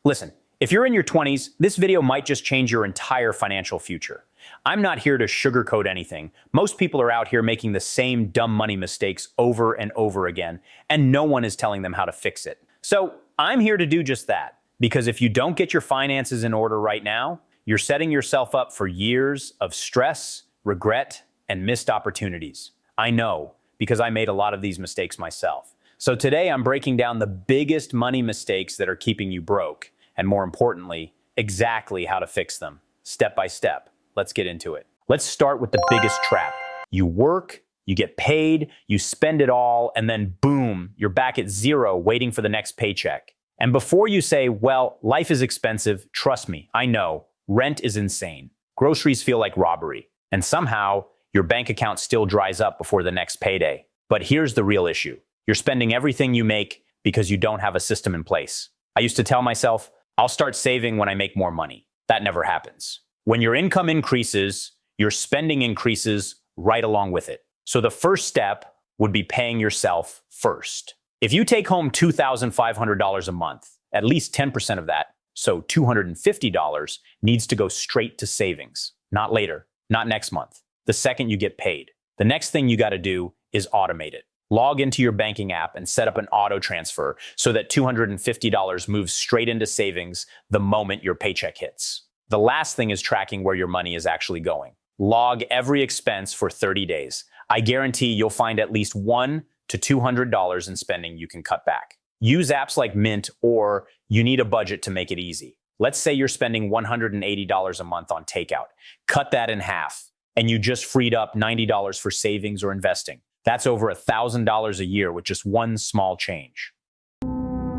Listen, if you're in your 20s, this video might just change your entire financial future. I'm not here to sugarcoat anything. Most people are out here making the same dumb money mistakes over and over again, and no one is telling them how to fix it. So I'm here to do just that, because if you don't get your finances in order right now, you're setting yourself up for years of stress, regret, and missed opportunities. I know, because I made a lot of these mistakes myself. So today I'm breaking down the biggest money mistakes that are keeping you broke, and more importantly, exactly how to fix them, step by step. Let's get into it. Let's start with the biggest trap. You work, you get paid, you spend it all, and then boom, you're back at zero waiting for the next paycheck. And before you say, well, life is expensive, trust me, I know, rent is insane. Groceries feel like robbery. And somehow, your bank account still dries up before the next payday. But here's the real issue. You're spending everything you make because you don't have a system in place. I used to tell myself, I'll start saving when I make more money. That never happens. When your income increases, your spending increases right along with it. So the first step would be paying yourself first. If you take home $2,500 a month, at least 10% of that, so $250, needs to go straight to savings. Not later, not next month. The second you get paid. The next thing you got to do is automate it. Log into your banking app and set up an auto transfer so that $250 moves straight into savings the moment your paycheck hits. The last thing is tracking where your money is actually going. Log every expense for 30 days. I guarantee you'll find at least $100 to $200 in spending you can cut back. Use apps like Mint, or you need a budget to make it easy. Let's say you're spending $180 a month on takeout. Cut that in half, and you just freed up $90 for savings or investing. That's over $1,000 a year with just one small change.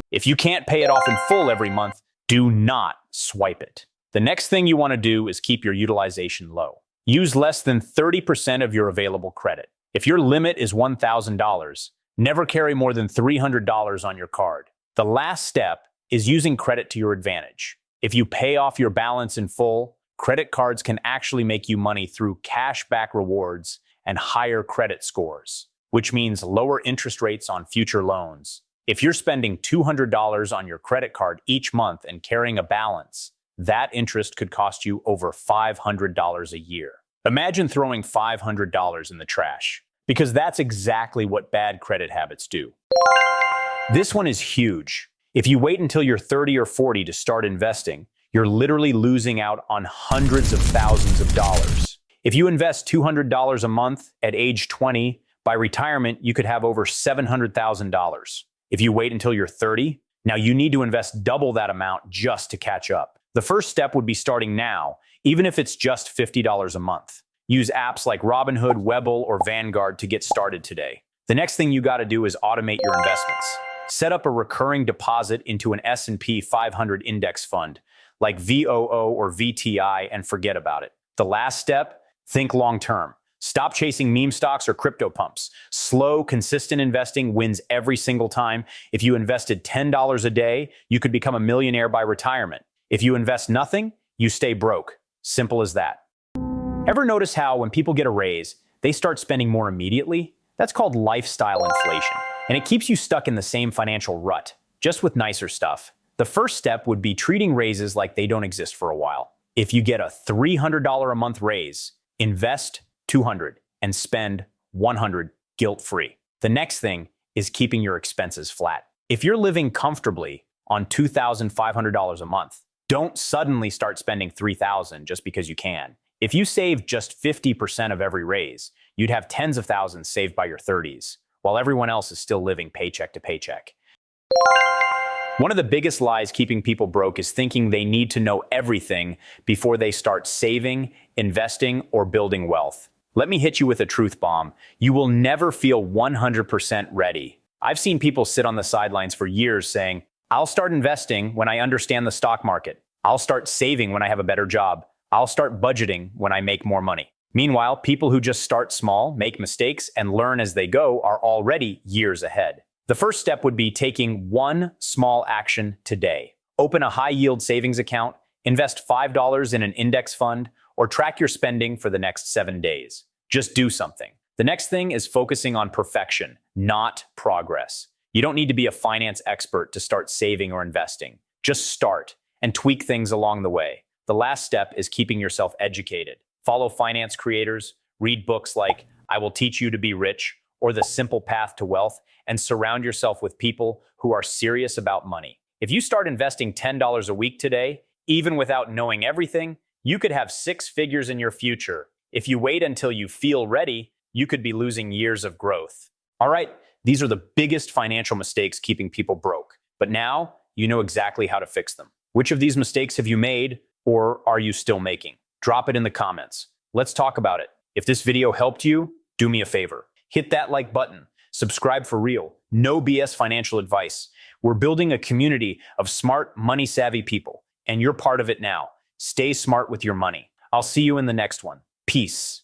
If you can't pay it off in full every month, do not swipe it. The next thing you want to do is keep your utilization low. Use less than 30% of your available credit. If your limit is $1,000, never carry more than $300 on your card. The last step is using credit to your advantage. If you pay off your balance in full, credit cards can actually make you money through cashback rewards and higher credit scores, which means lower interest rates on future loans. If you're spending $200 on your credit card each month and carrying a balance, that interest could cost you over $500 a year. Imagine throwing $500 in the trash, because that's exactly what bad credit habits do. This one is huge. If you wait until you're 30 or 40 to start investing, you're literally losing out on hundreds of thousands of dollars. If you invest $200 a month at age 20, by retirement, you could have over $700,000. If you wait until you're 30, now you need to invest double that amount just to catch up. The first step would be starting now, even if it's just $50 a month. Use apps like Robinhood, Webull, or Vanguard to get started today. The next thing you got to do is automate your investments. Set up a recurring deposit into an S&P 500 index fund, like VOO or VTI, and forget about it. The last step, think long-term. Stop chasing meme stocks or crypto pumps. Slow, consistent investing wins every single time. If you invested $10 a day, you could become a millionaire by retirement. If you invest nothing, you stay broke. Simple as that. Ever notice how when people get a raise, they start spending more immediately? That's called lifestyle inflation, and it keeps you stuck in the same financial rut, just with nicer stuff. The first step would be treating raises like they don't exist for a while. If you get a $300 a month raise, invest $200 and spend $100 guilt-free. The next thing is keeping your expenses flat. If you're living comfortably on $2,500 a month, don't suddenly start spending $3,000 just because you can. If you save just 50% of every raise, you'd have tens of thousands saved by your 30s, while everyone else is still living paycheck to paycheck. One of the biggest lies keeping people broke is thinking they need to know everything before they start saving, investing, or building wealth. Let me hit you with a truth bomb. You will never feel 100% ready. I've seen people sit on the sidelines for years saying, I'll start investing when I understand the stock market. I'll start saving when I have a better job. I'll start budgeting when I make more money. Meanwhile, people who just start small, make mistakes, and learn as they go are already years ahead. The first step would be taking one small action today. Open a high-yield savings account, invest $5 in an index fund, or track your spending for the next 7 days. Just do something. The next thing is focusing on perfection, not progress. You don't need to be a finance expert to start saving or investing. Just start and tweak things along the way. The last step is keeping yourself educated. Follow finance creators, read books like I Will Teach You to Be Rich or The Simple Path to Wealth, and surround yourself with people who are serious about money. If you start investing $10 a week today, even without knowing everything, you could have six figures in your future. If you wait until you feel ready, you could be losing years of growth. All right, these are the biggest financial mistakes keeping people broke. But now you know exactly how to fix them. Which of these mistakes have you made or are you still making? Drop it in the comments. Let's talk about it. If this video helped you, do me a favor. Hit that like button. Subscribe for real, no BS financial advice. We're building a community of smart, money-savvy people, and you're part of it now. Stay smart with your money. I'll see you in the next one. Peace.